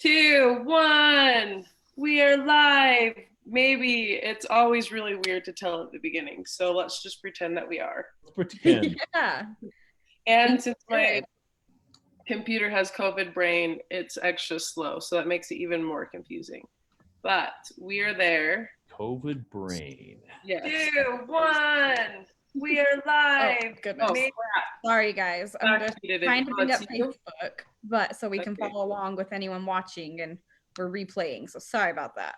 2, 1. We are live. Maybe it's always really weird to tell at the beginning, so let's just pretend that we are. Let's pretend. Yeah. And since my computer has COVID brain, it's extra slow, so that makes it even more confusing. But we are there. COVID brain. Yes. 2, 1. We are live. Oh, goodness. Sorry, guys. I'm just trying to bring up Facebook, but so we can follow along with anyone watching, and we're replaying. So sorry about that.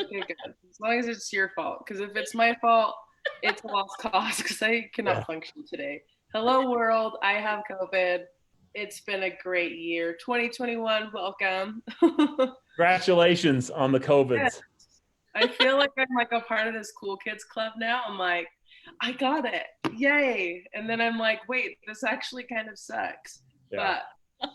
Okay, good. As long as it's your fault, because if it's my fault, it's a lost cause because I cannot function today. Hello, world. I have COVID. It's been a great year. 2021, welcome. Congratulations on the COVIDs. Yes. I feel like I'm like a part of this cool kids club now. I'm like, I got it. Yay. And then I'm like, wait, this actually kind of sucks. Yeah. But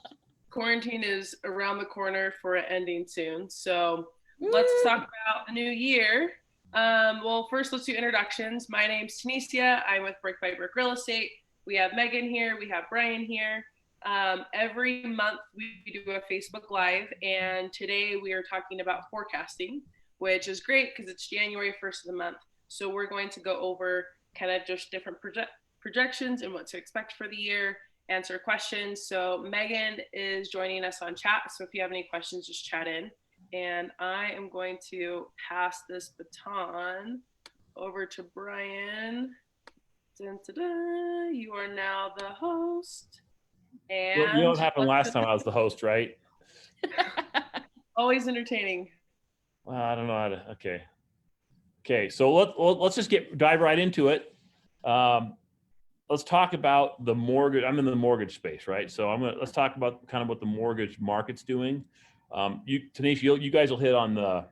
quarantine is around the corner for it ending soon. So let's talk about the new year. Well, first let's do introductions. My name's Tanisia. I'm with Brick by Brick Real Estate. We have Megan here. We have Brian here. Every month we do a Facebook Live, and today we are talking about forecasting, which is great because it's January 1st of the month. So we're going to go over kind of just different projections and what to expect for the year, answer questions. So Megan is joining us on chat. So if you have any questions, just chat in. And I am going to pass this baton over to Brian. Dun, dun, dun. You are now the host. And you know what happened last time I was the host, right? Always entertaining. Well, I don't know how to. Okay. So let's just dive right into it. Let's talk about the mortgage. I'm in the mortgage space, right? So let's talk about kind of what the mortgage market's doing. Tanisha, you guys will hit on the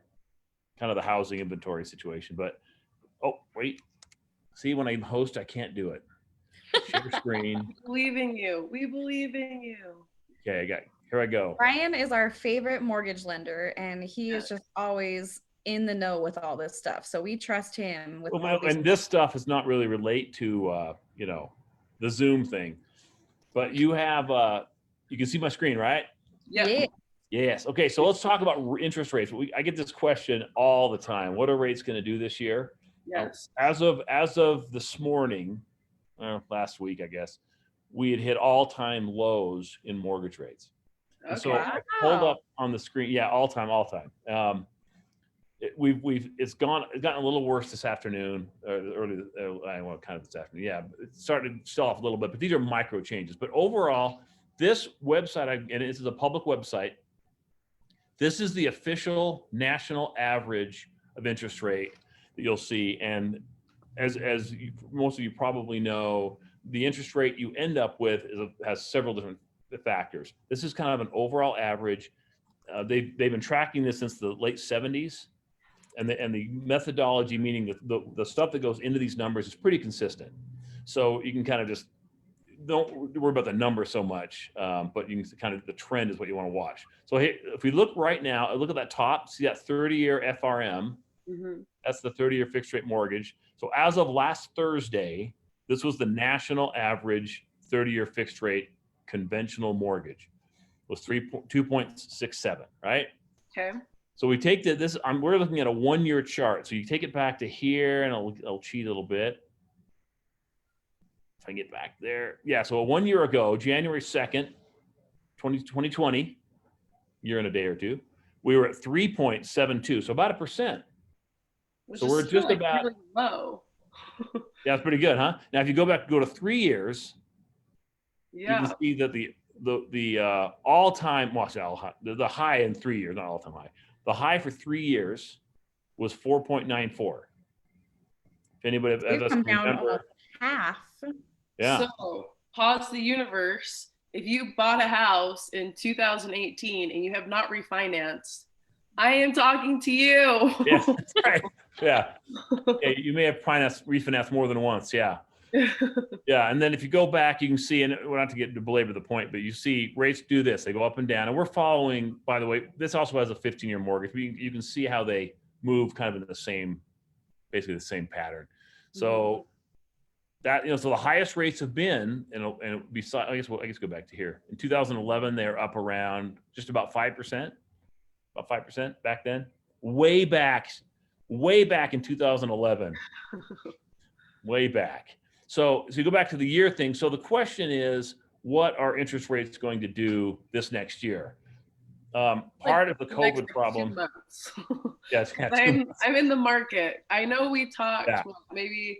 kind of the housing inventory situation, but wait, see, when I host, I can't do it. Share screen. We believe in you. We believe in you. Okay, here I go. Brian is our favorite mortgage lender, and he is just always in the know with all this stuff. So we trust him with all these. And this stuff does not really relate to the Zoom thing, but you have you can see my screen, right? Yeah. Yes. Okay. So let's talk about interest rates. I get this question all the time. What are rates going to do this year? Yes. As of this morning, last week, I guess, we had hit all-time lows in mortgage rates. Okay. And so I pulled up on the screen. Yeah, all time. It's gotten a little worse this afternoon, kind of this afternoon. Yeah, it started to sell off a little bit, but these are micro changes. But overall, this website, and this is a public website, this is the official national average of interest rate that you'll see. And as most of you probably know, the interest rate you end up with has several different factors. This is kind of an overall average. They've been tracking this since the late 70s. And the methodology, meaning the stuff that goes into these numbers, is pretty consistent. So you can kind of just don't worry about the number so much, but you can kind of, the trend is what you want to watch. So if we look right now, look at that top, see that 30-year FRM, that's the 30-year fixed rate mortgage. So as of last Thursday, this was the national average 30-year fixed rate conventional mortgage. It was 2.67, right? Okay. So we take we're looking at a 1-year chart. So you take it back to here, and I'll cheat a little bit. If I can get back there. Yeah, so 1 year ago, January 2nd, 2020, year and a day or two, we were at 3.72, so about 1%. So we're just about really low. Yeah, it's pretty good, huh? Now, if you go to 3 years, you can see that the all-time, the high in 3 years, not all-time high. The high for 3 years was 4.94. If anybody come down almost half. Yeah. So pause the universe. If you bought a house in 2018 and you have not refinanced, I am talking to you. Yeah, that's right. Yeah. You may have refinanced more than once. Yeah. Yeah. And then if you go back, you can see, and we're not to belabor the point, but you see rates do this. They go up and down. And we're following, by the way, this also has a 15-year mortgage. You can see how they move kind of in basically the same pattern. So so the highest rates have been, I guess go back to here. In 2011, they're up around just about 5%. about 5% back then, way back in 2011, way back. So you go back to the year thing. So the question is, what are interest rates going to do this next year? Part of the COVID problem. Yes, I'm in the market. I know we talked maybe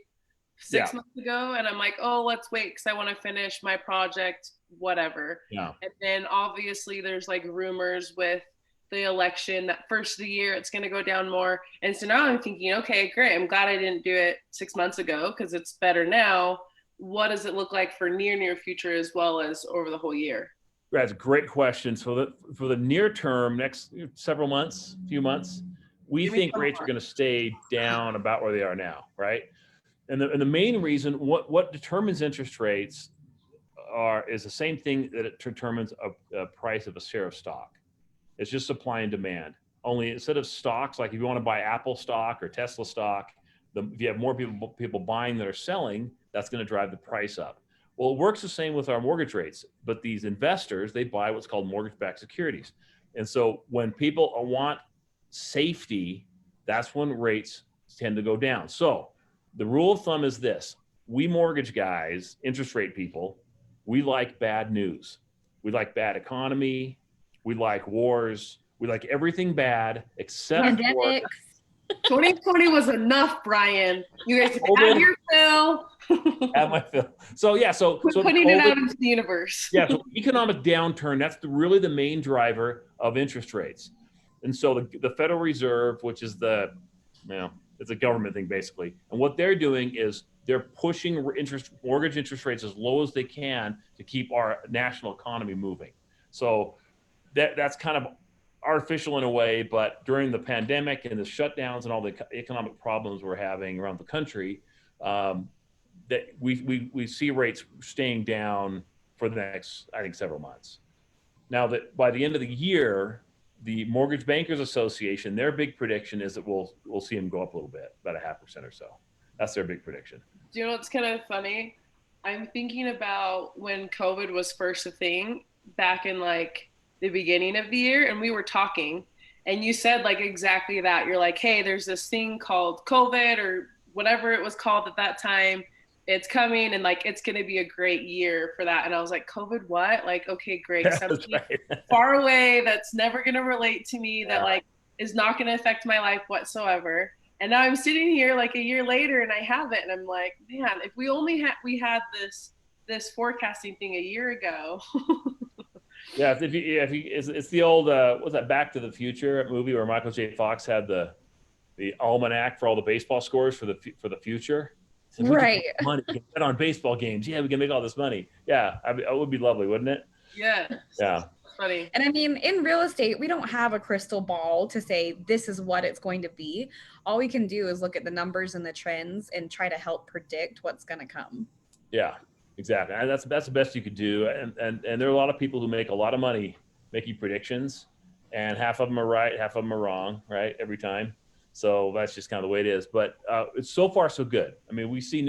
6 months ago, and I'm like, oh, let's wait because I want to finish my project, whatever. Yeah. And then obviously there's like rumors with the election that first of the year it's going to go down more. And so now I'm thinking, okay, great. I'm glad I didn't do it 6 months ago because it's better now. What does it look like for near future as well as over the whole year? That's a great question. So for the near term, next several months, few months, we think rates are going to stay down about where they are now, right? And the main reason, what determines interest rates is the same thing that it determines a price of a share of stock. It's just supply and demand. Only instead of stocks, like if you want to buy Apple stock or Tesla stock, if you have more people buying that are selling, that's going to drive the price up. Well, it works the same with our mortgage rates, but these investors, they buy what's called mortgage-backed securities. And so when people want safety, that's when rates tend to go down. So the rule of thumb is this: we mortgage guys, interest rate people, we like bad news. We like bad economy. We like wars. We like everything bad except for 2020 was enough, Brian. You guys had your fill. Have my fill. So yeah, so putting it out into the universe. Yeah, so economic downturn, that's really the main driver of interest rates. And so the Federal Reserve, which is it's a government thing basically. And what they're doing is they're pushing mortgage interest rates as low as they can to keep our national economy moving. So that's kind of artificial in a way, but during the pandemic and the shutdowns and all the economic problems we're having around the country, that we see rates staying down for the next, I think, several months. Now that by the end of the year, the Mortgage Bankers Association, their big prediction is that we'll see them go up a little bit, about 0.5% or so. That's their big prediction. Do you know what's kind of funny? I'm thinking about when COVID was first a thing back in like the beginning of the year, and we were talking, and you said like exactly that. You're like, hey, there's this thing called COVID or whatever it was called at that time. It's coming, and like it's going to be a great year for that. And I was like, COVID what? Like, okay, great. Something far away that's never going to relate to me, that like is not going to affect my life whatsoever. And now I'm sitting here like a year later and I have it, and I'm like, man, if we only had this forecasting thing a year ago. Yeah, it's the old what's that, Back to the Future movie where Michael J. Fox had the almanac for all the baseball scores for the future. So right. Money, we can bet on baseball games. Yeah, we can make all this money. Yeah, it would be lovely, wouldn't it? Yeah. Yeah. Funny. And I mean, in real estate, we don't have a crystal ball to say this is what it's going to be. All we can do is look at the numbers and the trends and try to help predict what's going to come. Yeah, exactly. And that's the best you could do. And there are a lot of people who make a lot of money making predictions, and half of them are right, half of them are wrong, right, every time. So that's just kind of the way it is. But it's so far so good. I mean, we see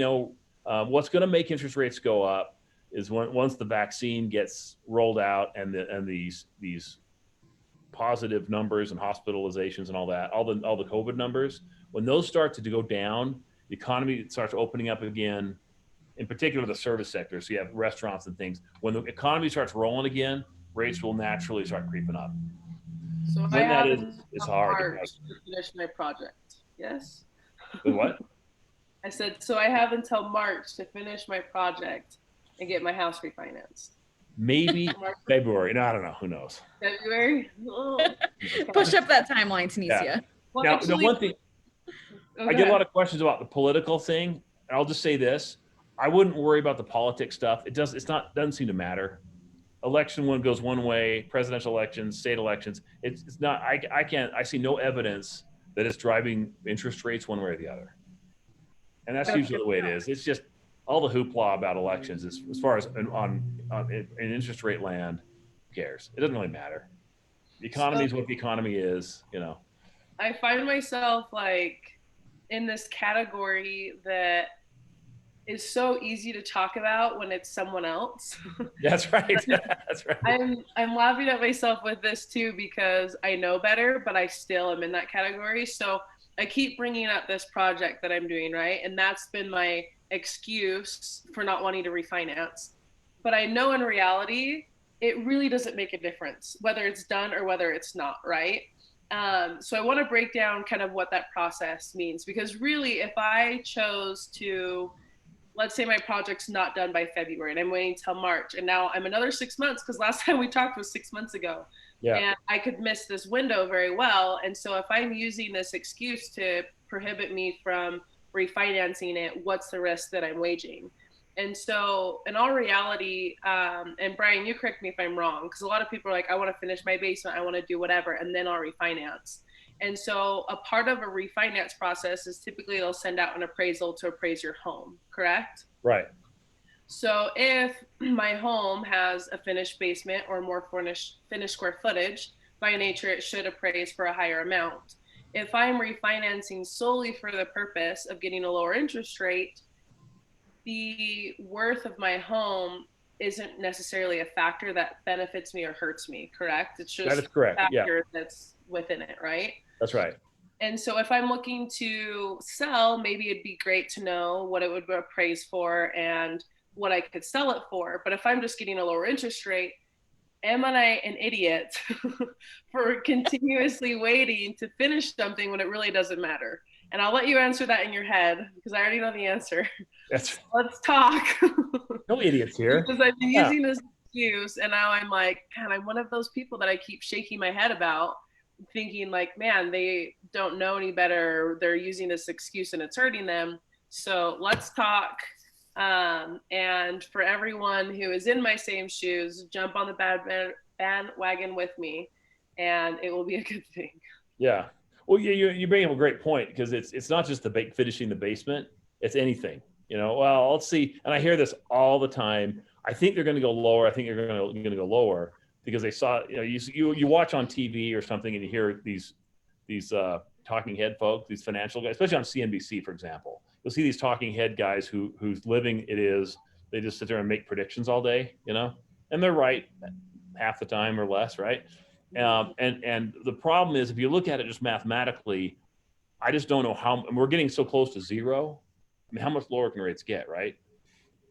what's going to make interest rates go up is once the vaccine gets rolled out and these positive numbers and hospitalizations and all the COVID numbers, when those start to go down, the economy starts opening up again, in particular the service sector. So you have restaurants and things. When the economy starts rolling again, rates will naturally start creeping up. So when I that have is hard to finish my project. Yes? The what? I said, so I have until March to finish my project and get my house refinanced. Maybe February. No, I don't know. Who knows? February? Oh. Push up that timeline, Tanisia. Yeah. Well, now, actually, one thing, I get a lot of questions about the political thing. And I'll just say this. I wouldn't worry about the politics stuff. Doesn't seem to matter. Election one goes one way, presidential elections, state elections. It's not, I see no evidence that it's driving interest rates one way or the other. And that's usually the way it is. It's just all the hoopla about elections as far as in interest rate land, who cares? It doesn't really matter. The economy is what the economy is, you know. I find myself like in this category that is so easy to talk about when it's someone else. That's right. That's right. I'm laughing at myself with this too because I know better, but I still am in that category. So I keep bringing up this project that I'm doing, right? And that's been my excuse for not wanting to refinance. But I know in reality, it really doesn't make a difference whether it's done or whether it's not, right? So I want to break down kind of what that process means because really, if I chose to, let's say my project's not done by February and I'm waiting till March and now I'm another 6 months because last time we talked was 6 months ago. Yeah. And I could miss this window very well. And so if I'm using this excuse to prohibit me from refinancing it, what's the risk that I'm waging? And so in all reality, and Brian, you correct me if I'm wrong, because a lot of people are like, I want to finish my basement, I want to do whatever, and then I'll refinance. And so a part of a refinance process is typically they'll send out an appraisal to appraise your home, correct? Right. So if my home has a finished basement or more finished square footage, by nature it should appraise for a higher amount. If I'm refinancing solely for the purpose of getting a lower interest rate, the worth of my home isn't necessarily a factor that benefits me or hurts me, correct? It's just That is correct. a factor that's within it, right? That's right. And so if I'm looking to sell, maybe it'd be great to know what it would appraise for and what I could sell it for. But if I'm just getting a lower interest rate, am I an idiot for continuously waiting to finish something when it really doesn't matter? And I'll let you answer that in your head because I already know the answer. That's Let's talk. no idiots here. Because I've been using this excuse and now I'm like, man, I'm one of those people that I keep shaking my head about, thinking like, man, they don't know any better. They're using this excuse and it's hurting them. So let's talk. And for everyone who is in my same shoes, jump on the bandwagon with me and it will be a good thing. Yeah. Well, you bring up a great point because it's not just the finishing the basement. It's anything, well, let's see. And I hear this all the time. I think they're going to go lower. I think they're going to go lower because they saw, you watch on TV or something and you hear these talking head folks, these financial guys, especially on CNBC, for example. You'll see these talking head guys whose living it is, they just sit there and make predictions all day, and they're right half the time or less, right? And the problem is, if you look at it just mathematically, I just don't know how, and we're getting so close to zero. I mean, how much lower can rates get, right?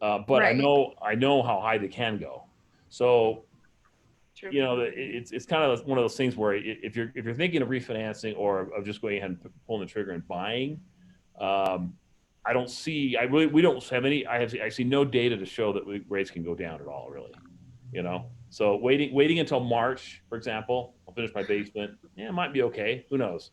But right. I know how high they can go. So, True. It's kind of one of those things where if you're thinking of refinancing or of just going ahead and pulling the trigger and buying, we don't have any. I see no data to show that rates can go down at all, really. So waiting until March, for example, I'll finish my basement. Yeah, it might be okay. Who knows?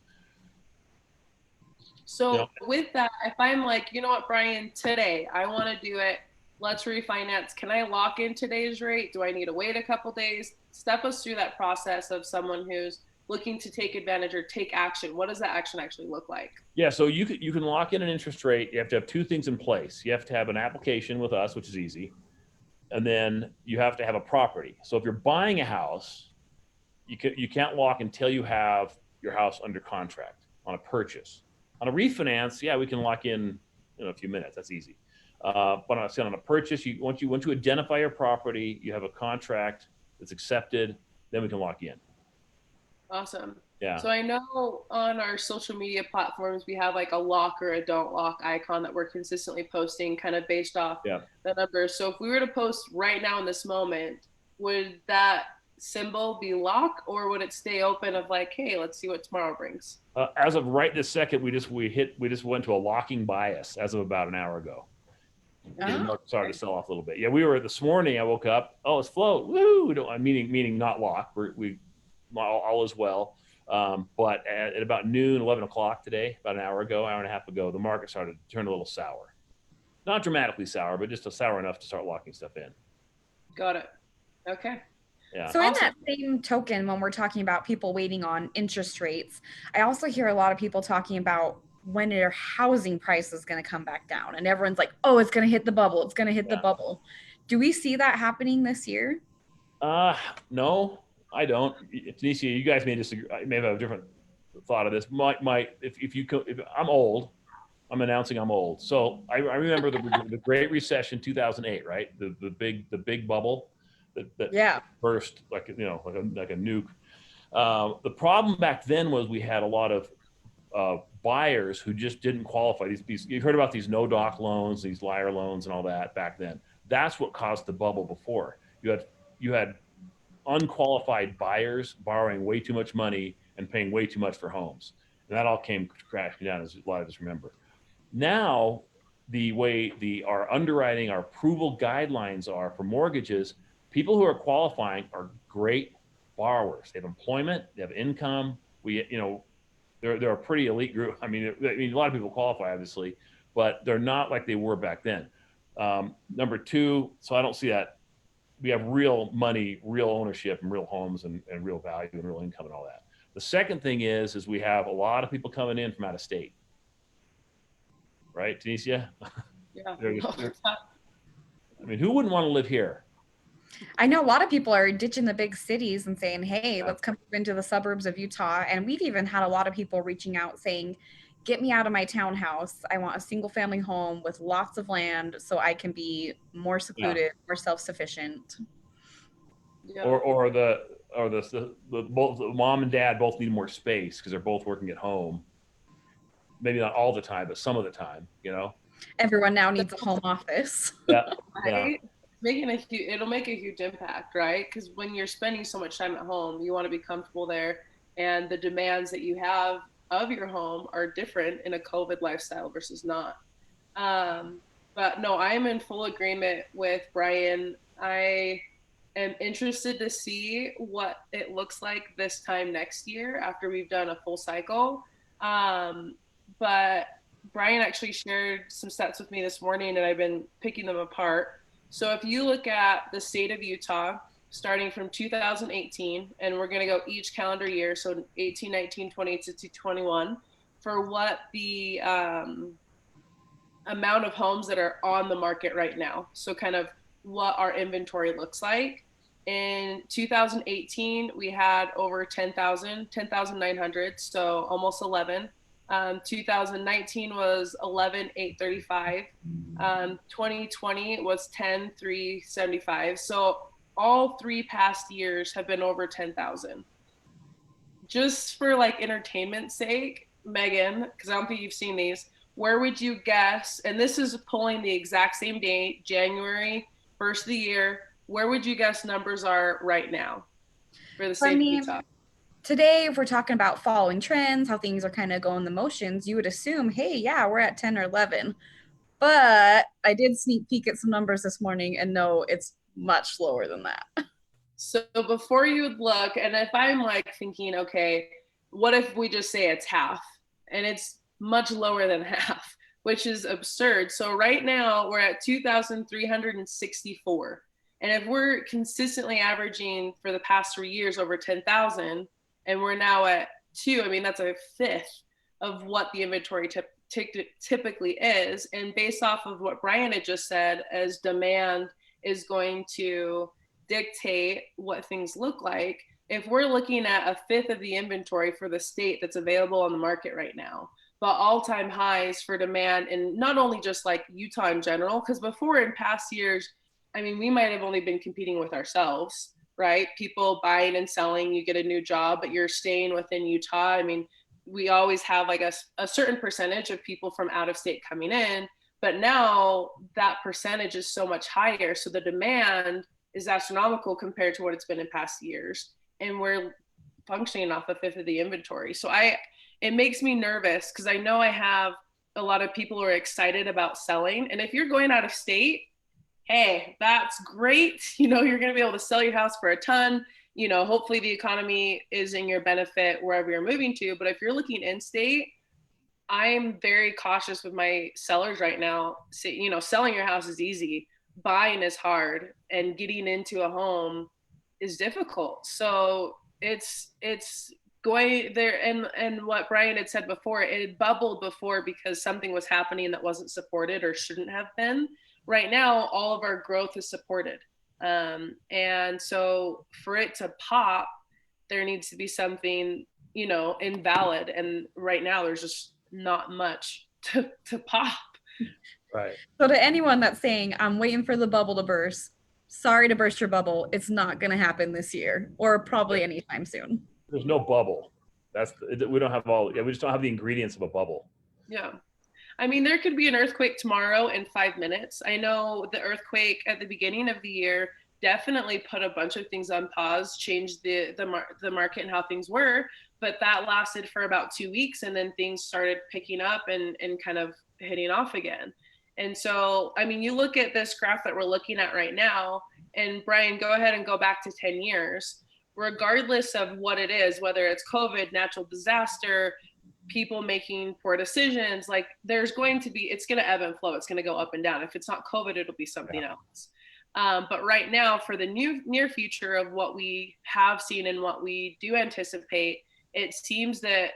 So with that, if I'm like, you know what, Brian, today I want to do it. Let's refinance. Can I lock in today's rate? Do I need to wait a couple days? Step us through that process of someone who's looking to take advantage or take action. What does that action actually look like? Yeah, so you can lock in an interest rate. You have to have two things in place. You have to have an application with us, which is easy. And then you have to have a property. So if you're buying a house, you can't lock until you have your house under contract on a purchase. On a refinance, yeah, we can lock in a few minutes. That's easy. But on a purchase, once you identify your property, you have a contract that's accepted, then we can lock you in. Awesome. Yeah. So I know on our social media platforms, we have like a lock or a don't lock icon that we're consistently posting kind of based off the numbers. So if we were to post right now in this moment, would that symbol be lock or would it stay open of like, hey, let's see what tomorrow brings? As of right this second, we just went to a locking bias as of about an hour ago. Started to sell off a little bit. Yeah, we were this morning. I woke up. Oh, it's float. Woo! Meaning not lock. We all is well. But at about noon, 11 o'clock today, about an hour and a half ago, the market started to turn a little sour. Not dramatically sour, but just sour enough to start locking stuff in. Got it. Okay. Yeah. So in that same token, when we're talking about people waiting on interest rates, I also hear a lot of people talking about when their housing price is going to come back down. And everyone's like, oh, it's going to hit the bubble. It's going to hit the bubble. Do we see that happening this year? No, I don't. Tanisia, you guys may disagree. I may have a different thought of this. If I'm old, I'm announcing I'm old. So I remember the Great Recession, 2008, right? The big bubble that burst like a nuke. The problem back then was we had a lot of buyers who just didn't qualify. You heard about these no doc loans, these liar loans, and all that back then. That's what caused the bubble before. You had unqualified buyers borrowing way too much money and paying way too much for homes, and that all came crashing down, as a lot of us remember. Now, the way our underwriting, our approval guidelines are for mortgages, people who are qualifying are great borrowers. They have employment, they have income. They're a pretty elite group. I mean, a lot of people qualify, obviously, but they're not like they were back then. Number two, so I don't see that. We have real money, real ownership, and real homes, and real value, and real income, and all that. The second thing is we have a lot of people coming in from out of state. Right, Tanisia? Yeah. I mean, who wouldn't want to live here? I know a lot of people are ditching the big cities and saying, hey, let's come into the suburbs of Utah. And we've even had a lot of people reaching out saying, get me out of my townhouse. I want a single family home with lots of land so I can be more secluded, more self-sufficient. Yeah. Or the both the mom and dad both need more space because they're both working at home. Maybe not all the time, but some of the time, Everyone now needs a home office. Yeah. Right? It'll make a huge impact, right? Because when you're spending so much time at home, you want to be comfortable there, and the demands that you have of your home are different in a COVID lifestyle versus not. But no, I am in full agreement with Brian. I am interested to see what it looks like this time next year after we've done a full cycle. But Brian actually shared some stats with me this morning, and I've been picking them apart. So if you look at the state of Utah, starting from 2018, and we're going to go each calendar year, so 18, 19, 20 to 21, for what the amount of homes that are on the market right now. So kind of what our inventory looks like. In 2018, we had over 10,900, so almost 11. 2019 was 11,835. 2020 was 10,375. So all 3 past years have been over 10,000. Just for like entertainment's sake, Megan, because I don't think you've seen these, where would you guess, and this is pulling the exact same date, January 1st of the year, where would you guess numbers are right now for the state of Utah? Today, if we're talking about following trends, how things are kind of going the motions, you would assume, hey, yeah, we're at 10 or 11. But I did sneak peek at some numbers this morning, and no, it's much lower than that. So before you would look, and if I'm like thinking, okay, what if we just say it's half? And it's much lower than half, which is absurd. So right now we're at 2,364. And if we're consistently averaging for the past 3 years over 10,000, and we're now at 2, I mean, that's a fifth of what the inventory typically is. And based off of what Brian had just said, as demand is going to dictate what things look like, if we're looking at a fifth of the inventory for the state that's available on the market right now, but all-time highs for demand, and not only just like Utah in general, because before in past years, I mean, we might have only been competing with ourselves, right? People buying and selling, you get a new job, but you're staying within Utah. I mean, we always have like a certain percentage of people from out of state coming in, but now that percentage is so much higher. So the demand is astronomical compared to what it's been in past years. And we're functioning off a fifth of the inventory. So it makes me nervous because I know I have a lot of people who are excited about selling. And if you're going out of state, hey, that's great. You're going to be able to sell your house for a ton. Hopefully the economy is in your benefit wherever you're moving to. But if you're looking in state, I'm very cautious with my sellers right now. Selling your house is easy. Buying is hard, and getting into a home is difficult. So it's going there. And what Brian had said before, it had bubbled before because something was happening that wasn't supported or shouldn't have been. Right now, all of our growth is supported. And so for it to pop, there needs to be something, invalid. And right now there's just not much to pop. Right. So to anyone that's saying, I'm waiting for the bubble to burst, sorry to burst your bubble. It's not going to happen this year or probably anytime soon. There's no bubble. We don't have we just don't have the ingredients of a bubble. Yeah. I mean, there could be an earthquake tomorrow in 5 minutes. I know the earthquake at the beginning of the year definitely put a bunch of things on pause, changed the market and how things were, but that lasted for about 2 weeks, and then things started picking up and kind of hitting off again. And so, I mean, you look at this graph that we're looking at right now, and Brian, go ahead and go back to 10 years. Regardless of what it is, whether it's COVID, natural disaster, people making poor decisions, like there's going to be, it's going to ebb and flow. It's going to go up and down. If it's not COVID, it'll be something else. But right now, for the near future of what we have seen and what we do anticipate, it seems that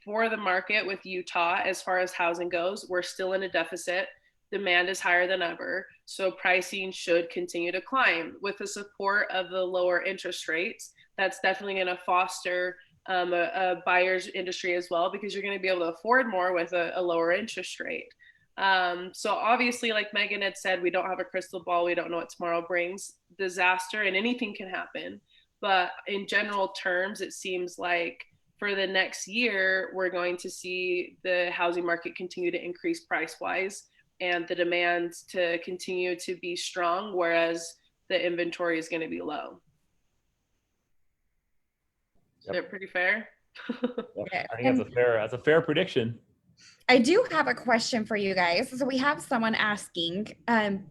for the market with Utah, as far as housing goes, we're still in a deficit. Demand is higher than ever. So pricing should continue to climb with the support of the lower interest rates. That's definitely going to foster a buyer's industry as well, because you're going to be able to afford more with a lower interest rate. So obviously, like Megan had said, we don't have a crystal ball. We don't know what tomorrow brings. Disaster and anything can happen. But in general terms, it seems like for the next year, we're going to see the housing market continue to increase price-wise and the demand to continue to be strong, whereas the inventory is going to be low. Is that pretty fair? Okay. I think that's a fair prediction. I do have a question for you guys. So we have someone asking,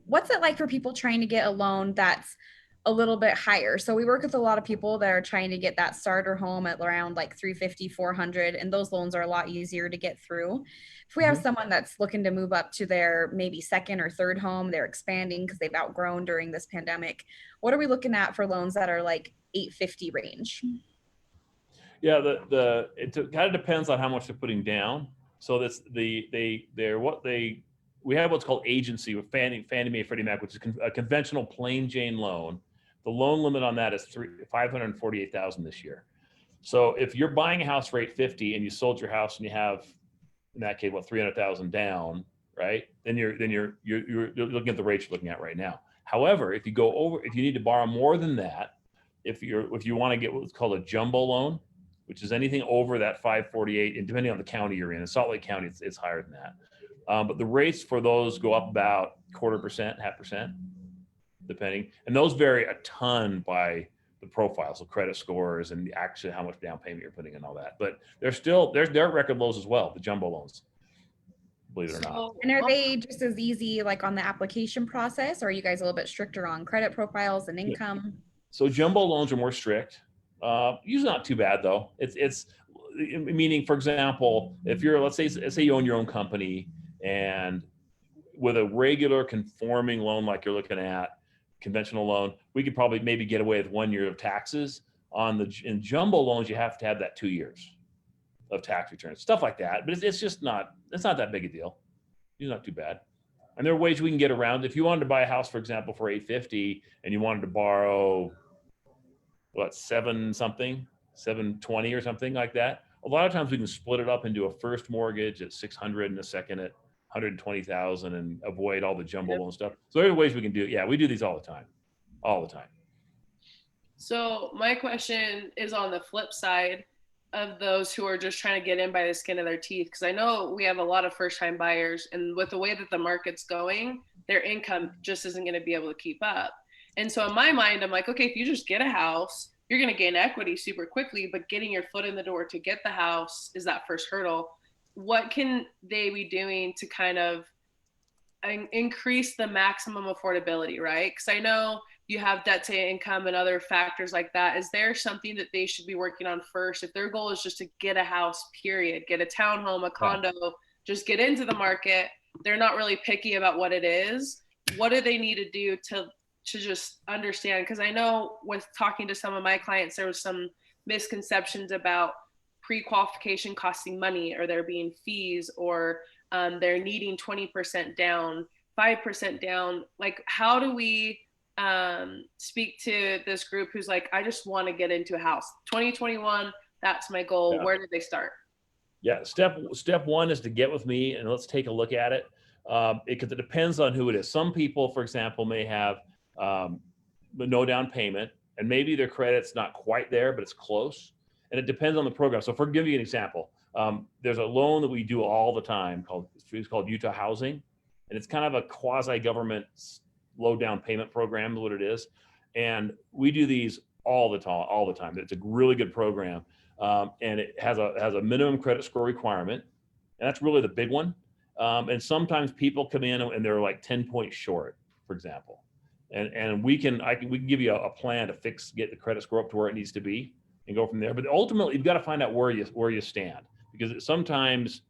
what's it like for people trying to get a loan that's a little bit higher? So we work with a lot of people that are trying to get that starter home at around like 350, 400, and those loans are a lot easier to get through. If we have someone that's looking to move up to their maybe second or third home, they're expanding because they've outgrown during this pandemic. What are we looking at for loans that are like 850 range? Yeah, it kind of depends on how much they're putting down. So we have what's called agency with Fannie Mae, Freddie Mac, which is a conventional plain Jane loan. The loan limit on that is $548,000 this year. So if you're buying a house for $850 and you sold your house and you have, in that case, $300,000 down, right? Then you're looking at the rates you're looking at right now. However, if you need to borrow more than that, if you want to get what's called a jumbo loan, which is anything over that 548, and depending on the county you're in Salt Lake County, it's higher than that. But the rates for those go up about 0.25%, 0.5%, depending. And those vary a ton by the profile, so credit scores and actually how much down payment you're putting and all that. But they're record lows as well, the jumbo loans, believe it or not. And are they just as easy like on the application process, or are you guys a little bit stricter on credit profiles and income? So jumbo loans are more strict. Usually not too bad though. It's meaning, for example, if you're, let's say you own your own company, and with a regular conforming loan like you're looking at, conventional loan, we could probably maybe get away with 1 year of taxes. In jumbo loans, you have to have that 2 years of tax returns, stuff like that. But it's not that big a deal. It's not too bad. And there are ways we can get around. If you wanted to buy a house, for example, for $850 and you wanted to borrow, 720 or something like that. A lot of times we can split it up into a first mortgage at $600 and a second at $120,000 and avoid all the jumbo loan stuff. So there are ways we can do it. Yeah, we do these all the time. So my question is on the flip side of those who are just trying to get in by the skin of their teeth, because I know we have a lot of first-time buyers, and with the way that the market's going, their income just isn't going to be able to keep up. And so in my mind, I'm like, okay, if you just get a house, you're going to gain equity super quickly, but getting your foot in the door to get the house is that first hurdle. What can they be doing to kind of increase the maximum affordability, right? Because I know you have debt to income and other factors like that. Is there something that they should be working on first? If their goal is just to get a house, period, get a townhome, a condo, just get into the market, they're not really picky about what it is. What do they need to do to just understand? Because I know with talking to some of my clients, there was some misconceptions about pre-qualification costing money, or there being fees, or they're needing 20% down, 5% down. Like, how do we speak to this group who's like, I just want to get into a house, 2021, that's my goal. Where did they start? Yeah, step one is to get with me and let's take a look at it. Because it depends on who it is. Some people, for example, may have no down payment, and maybe their credit's not quite there, but it's close. And it depends on the program. So, for give you an example, there's a loan that we do all the time it's called Utah Housing, and it's kind of a quasi-government low down payment program, is what it is. And we do these all the time. It's a really good program. And it has a minimum credit score requirement, and that's really the big one. And sometimes people come in and they're like 10 points short, for example, and we can give you a plan to get the credit score up to where it needs to be and go from there. But ultimately, you've got to find out where you stand, because sometimes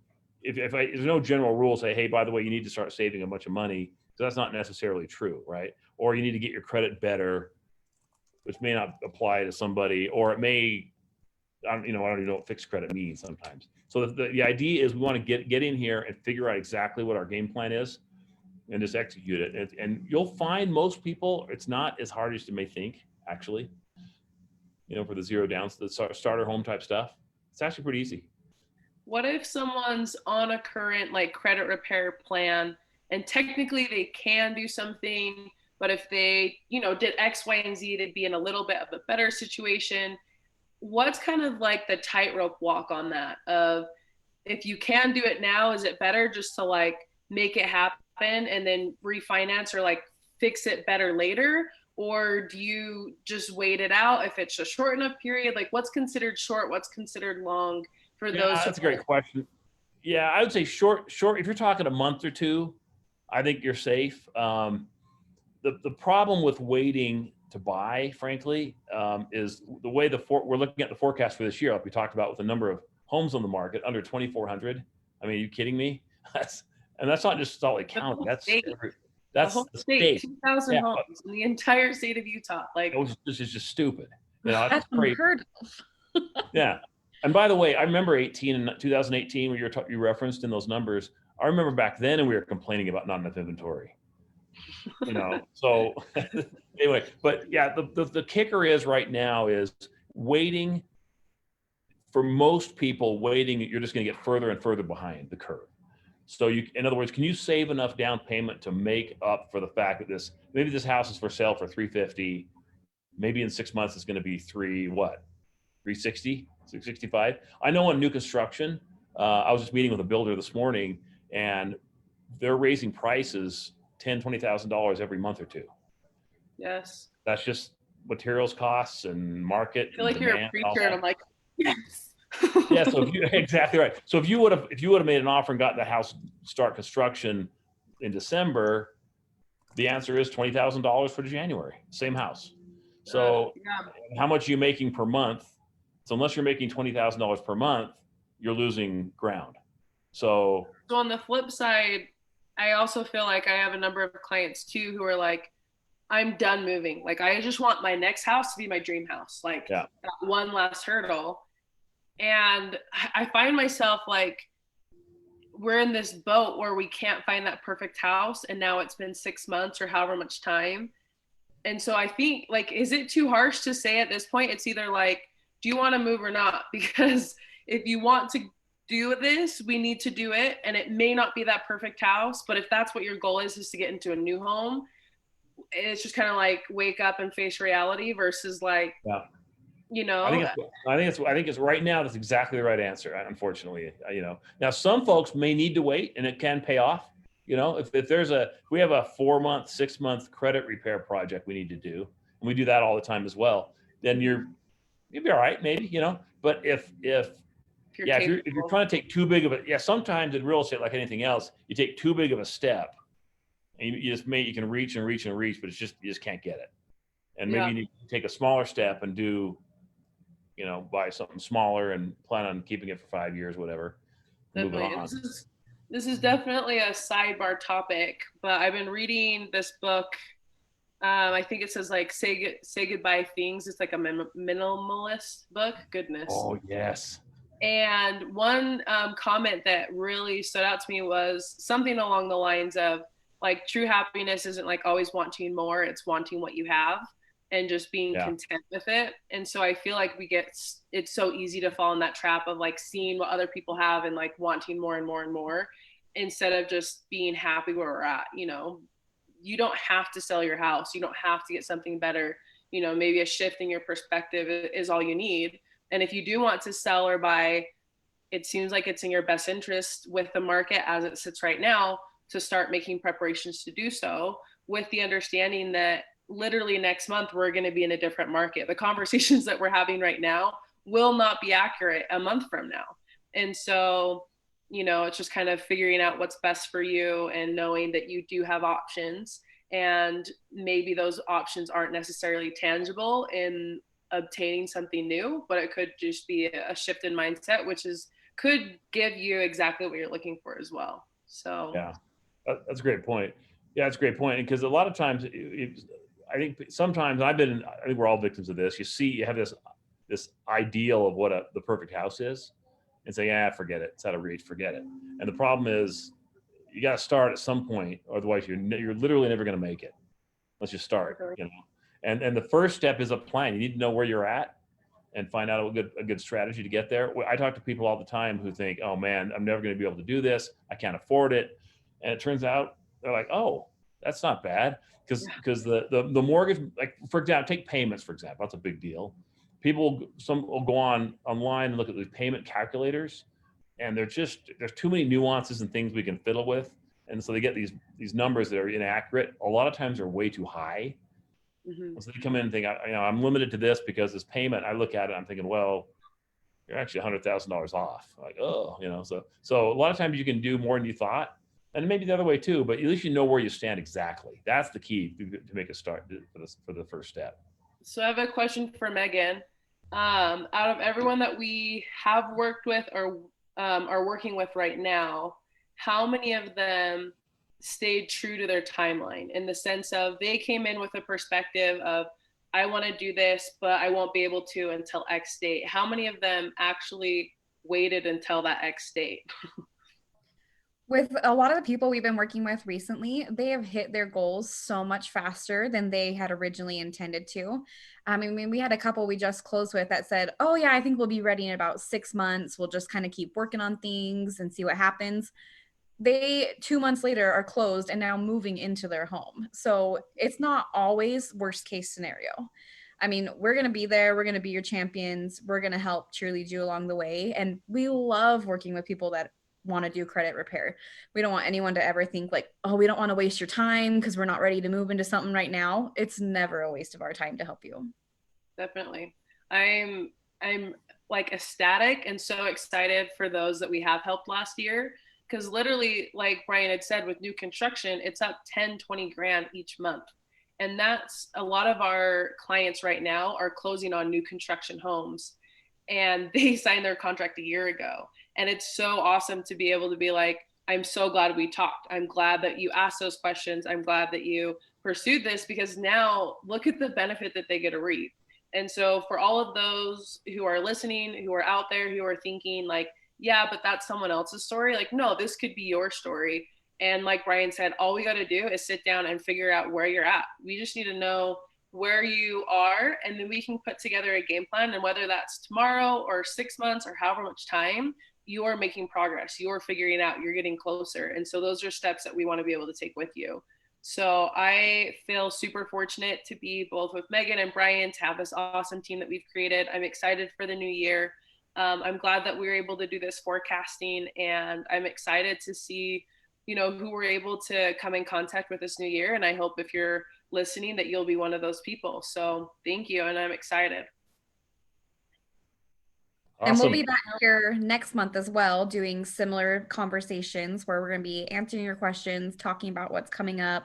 if there's no general rule say, hey, by the way, you need to start saving a bunch of money, so that's not necessarily true, right? Or you need to get your credit better, which may not apply to somebody, or it may. I don't even know what fixed credit means sometimes. So the idea is we want to get in here and figure out exactly what our game plan is and just execute it. And you'll find most people, it's not as hard as you may think, actually, for the zero downs, the starter home type stuff. It's actually pretty easy. What if someone's on a current like credit repair plan and technically they can do something, but if they, did X, Y, and Z, they'd be in a little bit of a better situation? What's kind of like the tightrope walk on that of, if you can do it now, is it better just to like make it happen and then refinance or like fix it better later? Or do you just wait it out if it's a short enough period? Like what's considered short, what's considered long for those? That's a great question. Yeah, I would say short. If you're talking a month or two, I think you're safe. The problem with waiting to buy, frankly, is the way we're looking at the forecast for this year, like we talked about, with the number of homes on the market under 2,400. I mean, are you kidding me? That's not just Salt Lake County. That's the whole state. 2,000 homes in the entire state of Utah. Like, this is just stupid. That's unheard of. Yeah. And by the way, I remember 2018 when you referenced in those numbers. I remember back then, and we were complaining about not enough inventory. So anyway, but yeah, the kicker is right now is waiting. For most people, you're just going to get further and further behind the curve. So in other words, can you save enough down payment to make up for the fact that maybe this house is for sale for $350, maybe in 6 months it's going to be $360, $665. I know on new construction, I was just meeting with a builder this morning, and they're raising prices $10,000, $20,000 every month or two. Yes. That's just materials costs and market. I feel like you're a preacher, and I'm like, yes. Yeah, so exactly right. So if you would have made an offer and got the house start construction in December, the answer is $20,000 for January, same house. So how much are you making per month? So unless you're making $20,000 per month, you're losing ground. So on the flip side, I also feel like I have a number of clients too who are like, I'm done moving. Like, I just want my next house to be my dream house. Like that one last hurdle. And I find myself like, we're in this boat where we can't find that perfect house. And now it's been 6 months or however much time. And so I think, like, is it too harsh to say at this point? It's either like, do you want to move or not? Because if you want to do this, we need to do it. And it may not be that perfect house, but if that's what your goal is to get into a new home, it's just kind of like wake up and face reality versus like, I think it's right now. That's exactly the right answer. Unfortunately, now some folks may need to wait, and it can pay off. If we have a 4-month, 6-month credit repair project we need to do, and we do that all the time as well, then you'll be all right, maybe, but if you're trying to take too big of sometimes in real estate, like anything else, you take too big of a step, and you can reach and reach and reach, but you just can't get it. And maybe you need to take a smaller step and do, buy something smaller and plan on keeping it for 5 years, whatever. Definitely. This is definitely a sidebar topic, but I've been reading this book. I think it says like say goodbye things. It's like a minimalist book. Goodness. Oh yes. And one comment that really stood out to me was something along the lines of like, true happiness isn't like always wanting more, it's wanting what you have. and just being content with it. And so I feel like it's so easy to fall in that trap of like seeing what other people have and like wanting more and more and more, instead of just being happy where we're at. You know, you don't have to sell your house. You don't have to get something better. You know, maybe a shift in your perspective is all you need. And if you do want to sell or buy, it seems like it's in your best interest with the market as it sits right now to start making preparations to do so, with the understanding that literally next month we're going to be in a different market. The conversations that we're having right now will not be accurate a month from now. And so, you know, it's just kind of figuring out what's best for you and knowing that you do have options, and maybe those options aren't necessarily tangible in obtaining something new, but it could just be a shift in mindset, which could give you exactly what you're looking for as well. So yeah, that's a great point. Yeah, that's a great point. Because a lot of times, I think sometimes I think we're all victims of this. You have this ideal of what the perfect house is, and say, yeah, forget it. It's out of reach. Forget it. And the problem is, you got to start at some point, otherwise you're literally never going to make it unless you start. You know, and the first step is a plan. You need to know where you're at and find out a good strategy to get there. I talk to people all the time who think, oh man, I'm never going to be able to do this. I can't afford it. And it turns out they're like, oh, that's not bad. Because the mortgage, like for example, take payments, for example, that's a big deal. Some will go online and look at the payment calculators, and there's too many nuances and things we can fiddle with. And so they get these numbers that are inaccurate. A lot of times they're way too high. Mm-hmm. So they come in and think, I'm limited to this because this payment. I look at it, I'm thinking, well, you're actually $100,000 off. Like, oh, so a lot of times you can do more than you thought, and maybe the other way too. But at least you know where you stand exactly. That's the key to make a start for the first step. So I have a question for Megan. Out of everyone that we have worked with or are working with right now, how many of them stayed true to their timeline, in the sense of they came in with a perspective of, I want to do this, but I won't be able to until X date? How many of them actually waited until that X date? With a lot of the people we've been working with recently, they have hit their goals so much faster than they had originally intended to. I mean, we had a couple we just closed with that said, oh yeah, I think we'll be ready in about 6 months. We'll just kind of keep working on things and see what happens. They 2 months later are closed and now moving into their home. So it's not always worst case scenario. I mean, we're going to be there. We're going to be your champions. We're going to help cheerlead you along the way. And we love working with people that want to do credit repair. We don't want anyone to ever think like, oh, we don't want to waste your time because we're not ready to move into something right now. It's never a waste of our time to help you. Definitely. I'm like ecstatic and so excited for those that we have helped last year. Because literally, like Brian had said, with new construction, it's up 10, 20 grand each month. And that's a lot of our clients right now are closing on new construction homes, and they signed their contract a year ago. And it's so awesome to be able to be like, I'm so glad we talked. I'm glad that you asked those questions. I'm glad that you pursued this, because now look at the benefit that they get to reap. And so for all of those who are listening, who are out there, who are thinking like, yeah, but that's someone else's story. Like, no, this could be your story. And like Brian said, all we got to do is sit down and figure out where you're at. We just need to know where you are, and then we can put together a game plan. And whether that's tomorrow or 6 months or however much time, you are making progress. You're figuring out, you're getting closer. And so those are steps that we want to be able to take with you. So I feel super fortunate to be both with Megan and Brian, to have this awesome team that we've created. I'm excited for the new year. I'm glad that we were able to do this forecasting, and I'm excited to see, who we're able to come in contact with this new year. And I hope if you're listening that you'll be one of those people. So thank you. And I'm excited. Awesome. And we'll be back here next month as well, doing similar conversations where we're going to be answering your questions, talking about what's coming up,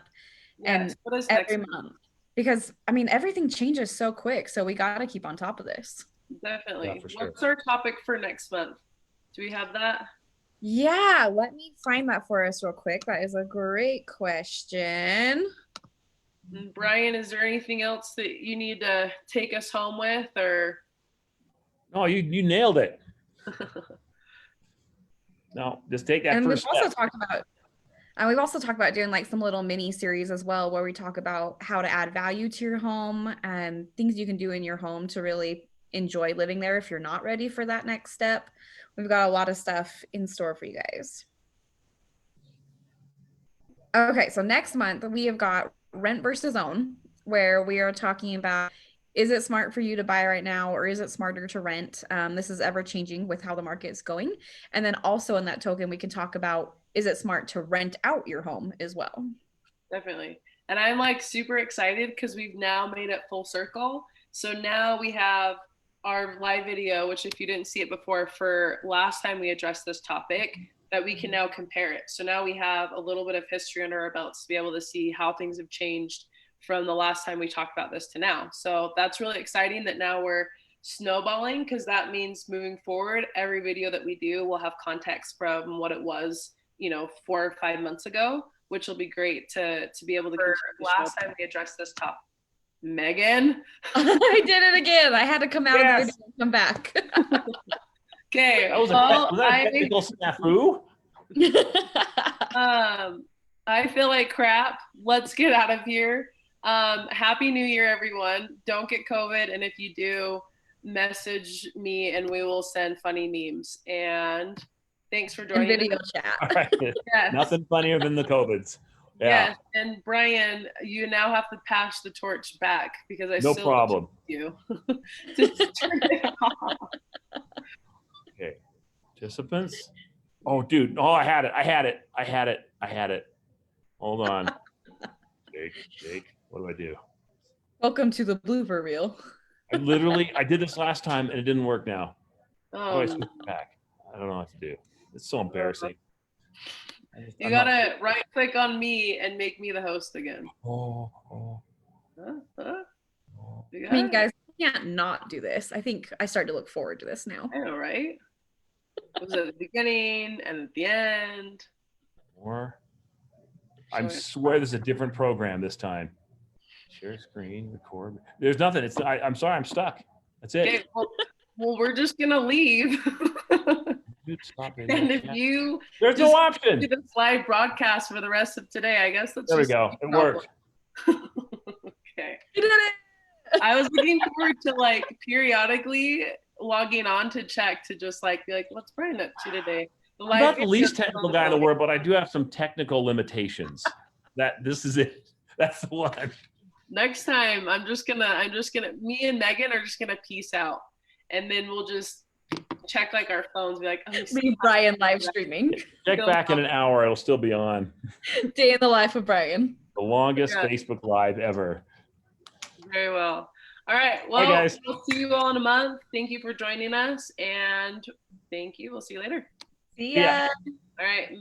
and every month. Because, I mean, everything changes so quick. So we got to keep on top of this. Definitely. Yeah, for sure. What's our topic for next month? Do we have that? Yeah, let me find that for us real quick. That is a great question. Brian, is there anything else that you need to take us home with, or? No, you nailed it. No, just take that. And first we've also step. talked about We've also talked about doing like some little mini series as well, where we talk about how to add value to your home and things you can do in your home to really enjoy living there if you're not ready for that next step. We've got a lot of stuff in store for you guys. Okay, so next month we have got rent versus own, where we are talking about, is it smart for you to buy right now or is it smarter to rent? This is ever changing with how the market is going. And then also in that token, we can talk about, is it smart to rent out your home as well? Definitely. And I'm like super excited because we've now made it full circle. So now we have our live video, which if you didn't see it before, for last time we addressed this topic, that we can now compare it. So now we have a little bit of history under our belts to be able to see how things have changed from the last time we talked about this to now. So that's really exciting that now we're snowballing, because that means moving forward, every video that we do will have context from what it was, 4 or 5 months ago, which will be great to be able to. Last time we addressed this topic. Megan. I did it again. I had to come out of the video and come back. Okay. Was that a technical snafu? I feel like crap. Let's get out of here. Happy New Year, everyone. Don't get COVID. And if you do, message me and we will send funny memes. And thanks for joining. And video chat. All right. Yes. Nothing funnier than the COVIDs. Yeah. Yes. And Brian, you now have to pass the torch back because I no still problem. You. Just turn it off. Okay. Participants. Oh, dude. Oh, I had it. Hold on. Jake. What do I do? Welcome to the blooper reel. I did this last time and it didn't work now. How do I switch back? I don't know what to do. It's so embarrassing. You gotta right click on me and make me the host again. I mean, guys, you can't not do this. I think I start to look forward to this now. I know, right? It was at the beginning and at the end. I swear there's a different program this time. Share screen, record. There's nothing. I'm sorry, I'm stuck. That's it. Okay, well, we're just gonna leave. And if you there's no option. Do this live broadcast for the rest of today, I guess that's. There we go. It worked. Okay. You did it. I was looking forward to like periodically logging on to check to just like be like, what's Brian up to today? I'm not the least technical guy in the world, but I do have some technical limitations. This is it. That's the one. Next time, me and Megan are just gonna peace out, and then we'll just check like our phones, be like, me Brian live streaming. Check back in an hour, it'll still be on. Day in the life of Brian. The longest Facebook Live ever. Very well. All right. Well, bye, guys. We'll see you all in a month. Thank you for joining us, and thank you. We'll see you later. See ya. All right.